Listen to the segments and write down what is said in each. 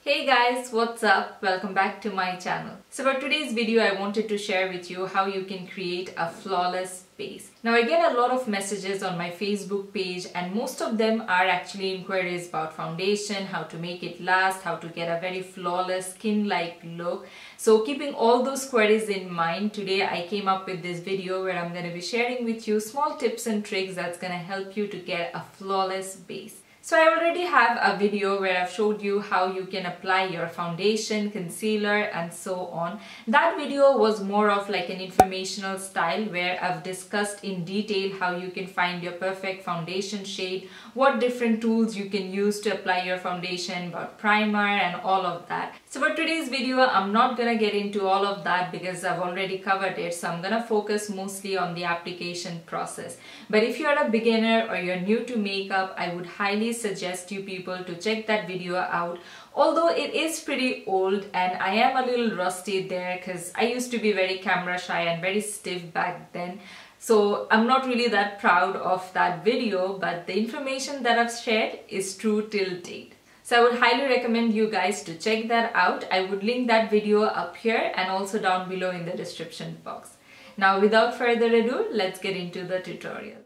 Hey guys, what's up? Welcome back to my channel. So for today's video, I wanted to share with you how you can create a flawless base. Now I get a lot of messages on my Facebook page and most of them are actually inquiries about foundation, how to make it last, how to get a very flawless skin-like look. So keeping all those queries in mind, today I came up with this video where I'm going to be sharing with you small tips and tricks that's going to help you to get a flawless base. So I already have a video where I've showed you how you can apply your foundation, concealer and so on. That video was more of like an informational style where I've discussed in detail how you can find your perfect foundation shade, what different tools you can use to apply your foundation, about primer and all of that. So for today's video, I'm not gonna get into all of that because I've already covered it. So I'm gonna focus mostly on the application process. But if you're a beginner or you're new to makeup, I would highly suggest you people to check that video out. Although it is pretty old and I am a little rusty there because I used to be very camera shy and very stiff back then. So I'm not really that proud of that video, but the information that I've shared is true till date. So I would highly recommend you guys to check that out. I would link that video up here and also down below in the description box. Now without further ado, let's get into the tutorial.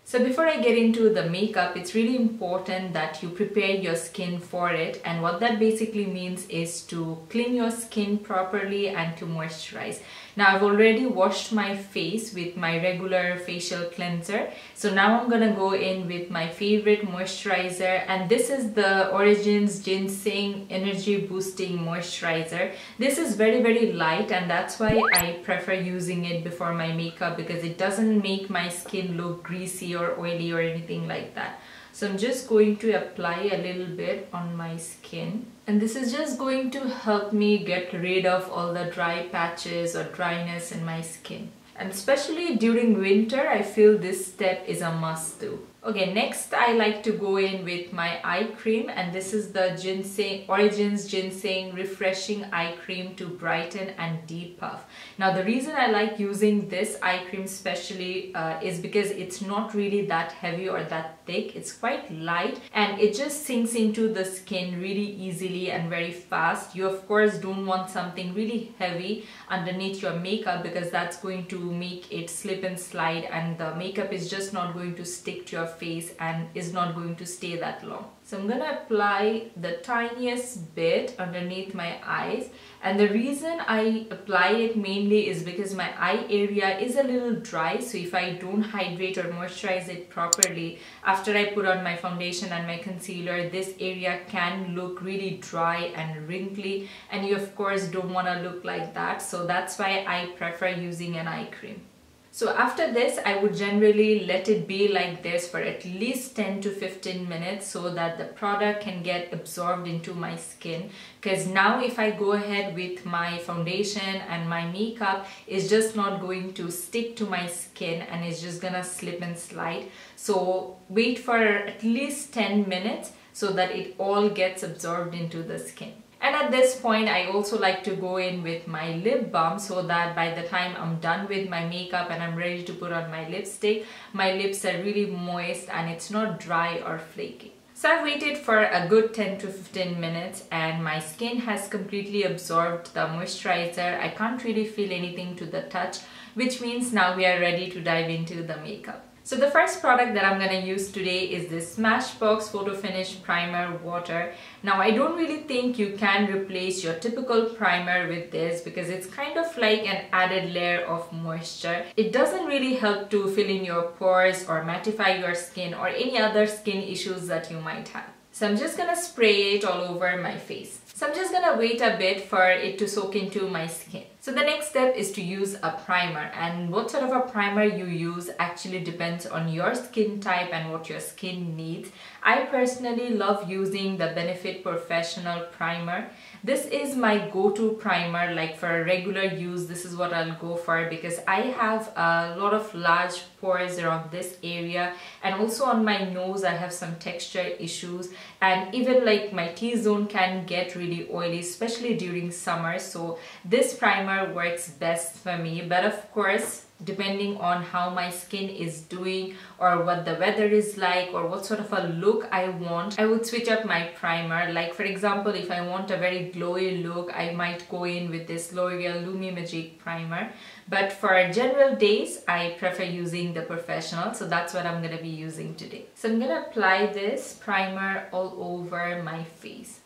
So before I get into the makeup, it's really important that you prepare your skin for it, and what that basically means is to clean your skin properly and to moisturize. Now I've already washed my face with my regular facial cleanser, so now I'm gonna go in with my favorite moisturizer, and this is the Origins Ginseng Energy Boosting Moisturizer. This is very light and that's why I prefer using it before my makeup because it doesn't make my skin look greasy or oily or anything like that. So I'm just going to apply a little bit on my skin, and this is just going to help me get rid of all the dry patches or dryness in my skin. And especially during winter, I feel this step is a must do. Okay, next I like to go in with my eye cream, and this is the Origins Ginseng Refreshing Eye Cream to brighten and depuff. Now the reason I like using this eye cream especially is because it's not really that heavy or that thick. It's quite light and it just sinks into the skin really easily and very fast. You of course don't want something really heavy underneath your makeup because that's going to make it slip and slide and the makeup is just not going to stick to your face and is not going to stay that long. So I'm gonna apply the tiniest bit underneath my eyes, and the reason I apply it mainly is because my eye area is a little dry, so if I don't hydrate or moisturize it properly after I put on my foundation and my concealer, this area can look really dry and wrinkly, and you of course don't want to look like that. So that's why I prefer using an eye cream. So after this, I would generally let it be like this for at least 10 to 15 minutes so that the product can get absorbed into my skin. Because now if I go ahead with my foundation and my makeup, it's just not going to stick to my skin and it's just gonna slip and slide. So wait for at least 10 minutes so that it all gets absorbed into the skin. And at this point, I also like to go in with my lip balm so that by the time I'm done with my makeup and I'm ready to put on my lipstick, my lips are really moist and it's not dry or flaky. So I've waited for a good 10 to 15 minutes and my skin has completely absorbed the moisturizer. I can't really feel anything to the touch, which means now we are ready to dive into the makeup. So the first product that I'm going to use today is this Smashbox Photo Finish Primer Water. Now I don't really think you can replace your typical primer with this because it's kind of like an added layer of moisture. It doesn't really help to fill in your pores or mattify your skin or any other skin issues that you might have. So I'm just going to spray it all over my face. So I'm just gonna wait a bit for it to soak into my skin. So the next step is to use a primer, and what sort of a primer you use actually depends on your skin type and what your skin needs. I personally love using the Benefit Porefessional primer. This is my go-to primer, like for regular use, this is what I'll go for because I have a lot of large pores around this area and also on my nose I have some texture issues, and even like my T-zone can get really oily, especially during summer. So this primer primer works best for me, but of course, depending on how my skin is doing or what the weather is like or what sort of a look I want, I would switch up my primer. Like for example, if I want a very glowy look, I might go in with this L'Oreal Lumi Magic primer. But for general days, I prefer using the Porefessional, so that's what I'm gonna be using today. So I'm gonna apply this primer all over my face.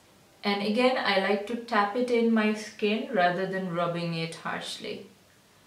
And again, I like to tap it in my skin rather than rubbing it harshly.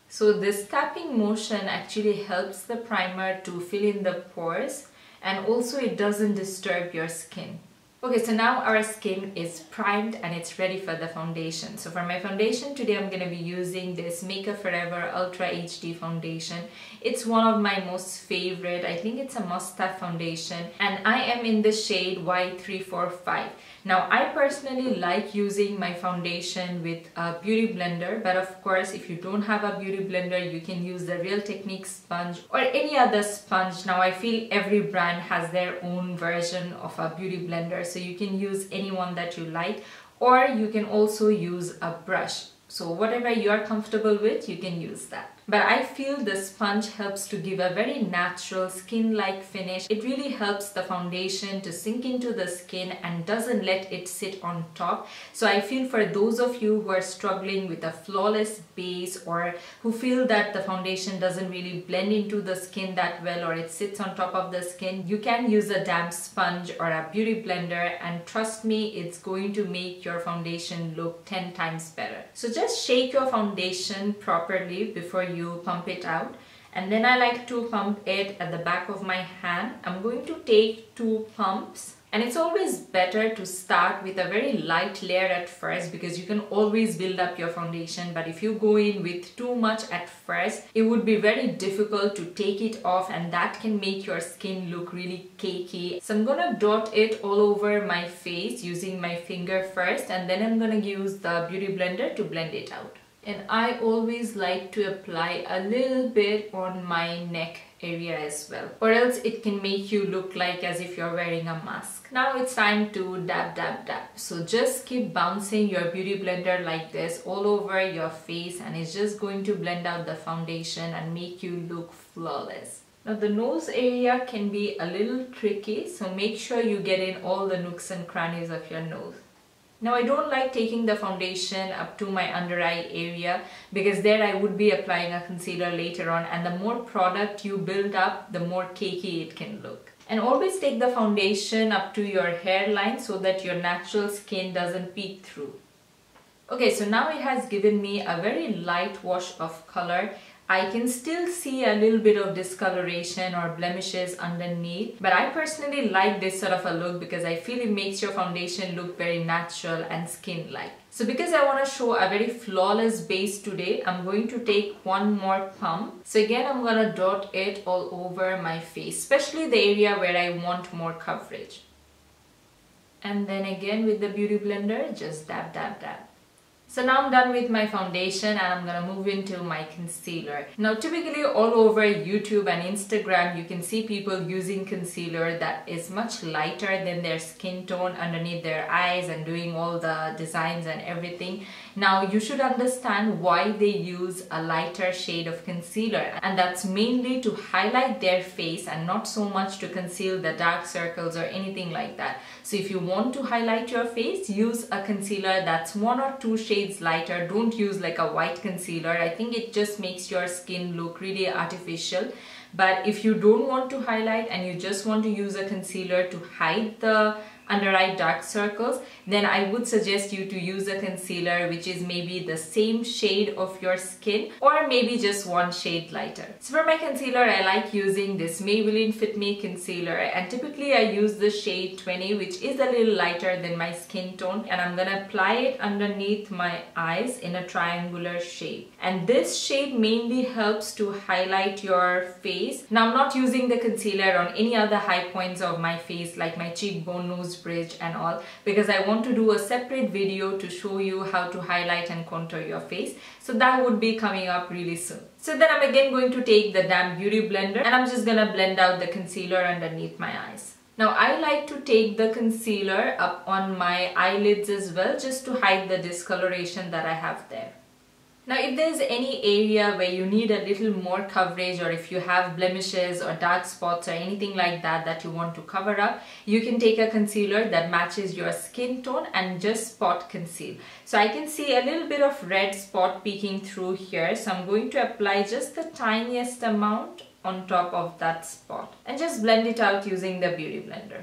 So this tapping motion actually helps the primer to fill in the pores, and also it doesn't disturb your skin. Okay, so now our skin is primed and it's ready for the foundation. So for my foundation today, I'm going to be using this Makeup Forever Ultra HD foundation. It's one of my most favorite. I think it's a must-have foundation, and I am in the shade Y345. Now, I personally like using my foundation with a beauty blender, but of course, if you don't have a beauty blender, you can use the Real Techniques sponge or any other sponge. Now, I feel every brand has their own version of a beauty blender, so you can use any one that you like, or you can also use a brush. So whatever you are comfortable with, you can use that. But I feel the sponge helps to give a very natural skin-like finish. It really helps the foundation to sink into the skin and doesn't let it sit on top. So I feel for those of you who are struggling with a flawless base, or who feel that the foundation doesn't really blend into the skin that well, or it sits on top of the skin, you can use a damp sponge or a beauty blender, and trust me, it's going to make your foundation look 10 times better. So just shake your foundation properly before you pump it out, and then I like to pump it at the back of my hand. I'm going to take 2 pumps, and it's always better to start with a very light layer at first, because you can always build up your foundation. But if you go in with too much at first, it would be very difficult to take it off, and that can make your skin look really cakey. So I'm gonna dot it all over my face using my finger first, and then I'm gonna use the beauty blender to blend it out. And I always like to apply a little bit on my neck area as well, or else it can make you look like as if you're wearing a mask. Now it's time to dab, dab, dab. So just keep bouncing your beauty blender like this all over your face, and it's just going to blend out the foundation and make you look flawless. Now the nose area can be a little tricky, so make sure you get in all the nooks and crannies of your nose. Now I don't like taking the foundation up to my under eye area, because there I would be applying a concealer later on, and the more product you build up, the more cakey it can look. And always take the foundation up to your hairline so that your natural skin doesn't peek through. Okay, so now it has given me a very light wash of color. I can still see a little bit of discoloration or blemishes underneath, but I personally like this sort of a look because I feel it makes your foundation look very natural and skin-like. So because I want to show a very flawless base today, I'm going to take 1 more pump. So again, I'm going to dot it all over my face, especially the area where I want more coverage. And then again with the beauty blender, just dab, dab, dab. So now I'm done with my foundation, and I'm gonna move into my concealer. Now typically all over YouTube and Instagram, you can see people using concealer that is much lighter than their skin tone underneath their eyes and doing all the designs and everything. Now you should understand why they use a lighter shade of concealer, and that's mainly to highlight their face and not so much to conceal the dark circles or anything like that. So if you want to highlight your face, use a concealer that's 1 or 2 shades lighter. Don't use like a white concealer. I think it just makes your skin look really artificial. But if you don't want to highlight and you just want to use a concealer to hide the under eye dark circles, then I would suggest you to use a concealer which is maybe the same shade of your skin, or maybe just 1 shade lighter. So for my concealer, I like using this Maybelline Fit concealer, and typically I use the shade 20, which is a little lighter than my skin tone, and I'm gonna apply it underneath my eyes in a triangular shape. And this shade mainly helps to highlight your face. Now I'm not using the concealer on any other high points of my face like my cheekbone, nose bridge and all, because I want to do a separate video to show you how to highlight and contour your face. So that would be coming up really soon. So then I'm again going to take the damp beauty blender, and I'm just gonna blend out the concealer underneath my eyes. Now I like to take the concealer up on my eyelids as well, just to hide the discoloration that I have there. Now if there's any area where you need a little more coverage, or if you have blemishes or dark spots or anything like that that you want to cover up, you can take a concealer that matches your skin tone and just spot conceal. So I can see a little bit of red spot peeking through here, so I'm going to apply just the tiniest amount on top of that spot and just blend it out using the beauty blender.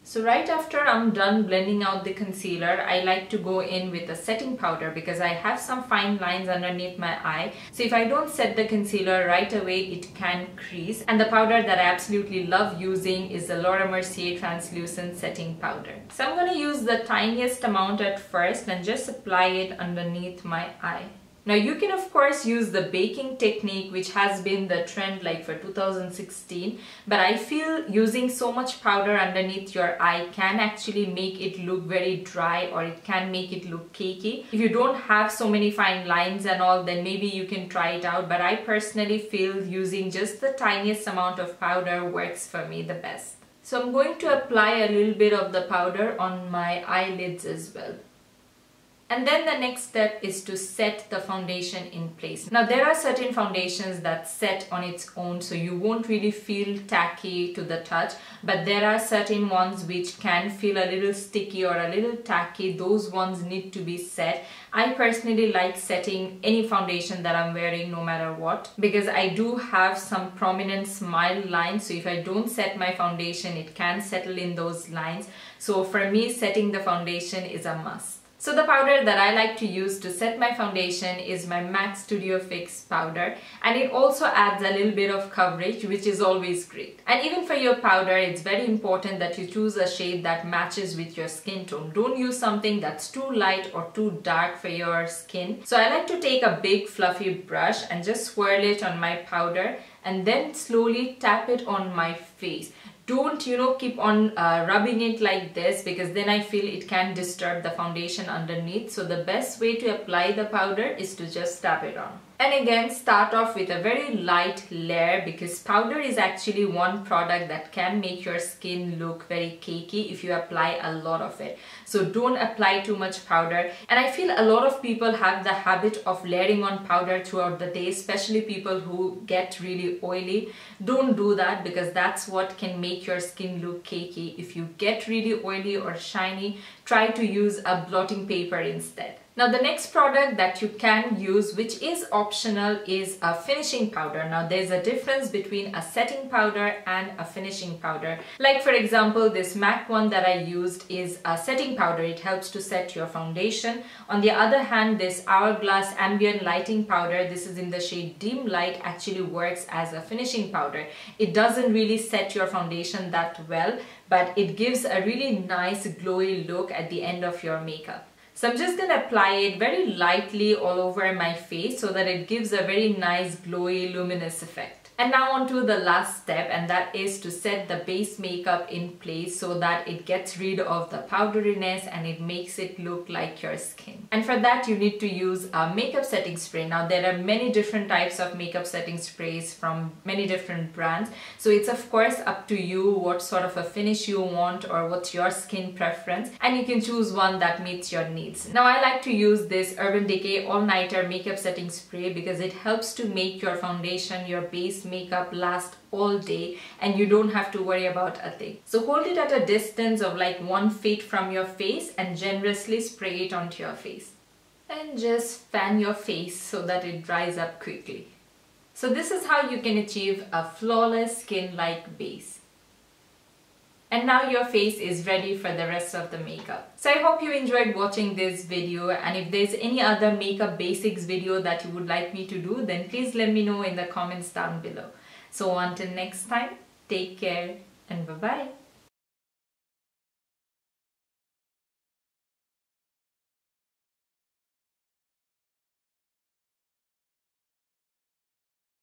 So right after I'm done blending out the concealer, I like to go in with a setting powder because I have some fine lines underneath my eye. So if I don't set the concealer right away, it can crease. And the powder that I absolutely love using is the Mercier Translucent setting powder. So I'm going to use the tiniest amount at first and just apply it underneath my eye. Now you can of course use the baking technique, which has been the trend like for 2016, but I feel using so much powder underneath your eye can actually make it look very dry, or it can make it look cakey. If you don't have so many fine lines and all, then maybe you can try it out, but I personally feel using just the tiniest amount of powder works for me the best. So I'm going to apply a little bit of the powder on my eyelids as well. And then the next step is to set the foundation in place. Now there are certain foundations that set on its own, so you won't really feel tacky to the touch, but there are certain ones which can feel a little sticky or a little tacky. Those ones need to be set. I personally like setting any foundation that I'm wearing no matter what, because I do have some prominent smile lines, so if I don't set my foundation, it can settle in those lines. So for me, setting the foundation is a must. So the powder that I like to use to set my foundation is my MAC Studio Fix powder, and it also adds a little bit of coverage, which is always great. And even for your powder, it's very important that you choose a shade that matches with your skin tone. Don't use something that's too light or too dark for your skin. So I like to take a big fluffy brush and just swirl it on my powder and then slowly tap it on my face. Don't, keep on rubbing it like this, because then I feel it can disturb the foundation underneath. So the best way to apply the powder is to just tap it on. And again, start off with a very light layer, because powder is actually one product that can make your skin look very cakey if you apply a lot of it. So don't apply too much powder. And I feel a lot of people have the habit of layering on powder throughout the day, especially people who get really oily. Don't do that, because that's what can make your skin look cakey. If you get really oily or shiny, try to use a blotting paper instead. Now the next product that you can use, which is optional, is a finishing powder. Now there's a difference between a setting powder and a finishing powder. Like for example, this MAC one that I used is a setting powder. It helps to set your foundation. On the other hand, this Hourglass Ambient Lighting powder, this is in the shade Dim Light, actually works as a finishing powder. It doesn't really set your foundation that well, but it gives a really nice glowy look at the end of your makeup. So I'm just going to apply it very lightly all over my face so that it gives a very nice glowy luminous effect. And now on to the last step, and that is to set the base makeup in place so that it gets rid of the powderiness and it makes it look like your skin. And for that you need to use a makeup setting spray. Now there are many different types of makeup setting sprays from many different brands, so it's of course up to you what sort of a finish you want or what's your skin preference, and you can choose one that meets your needs. Now I like to use this Urban Decay All Nighter makeup setting spray because it helps to make your foundation, your base makeup last all day, and you don't have to worry about a thing. So hold it at a distance of like 1 feet from your face and generously spray it onto your face. And just fan your face so that it dries up quickly. So this is how you can achieve a flawless skin-like base. And now your face is ready for the rest of the makeup. So I hope you enjoyed watching this video, and if there's any other makeup basics video that you would like me to do, then please let me know in the comments down below. So until next time, take care and bye-bye.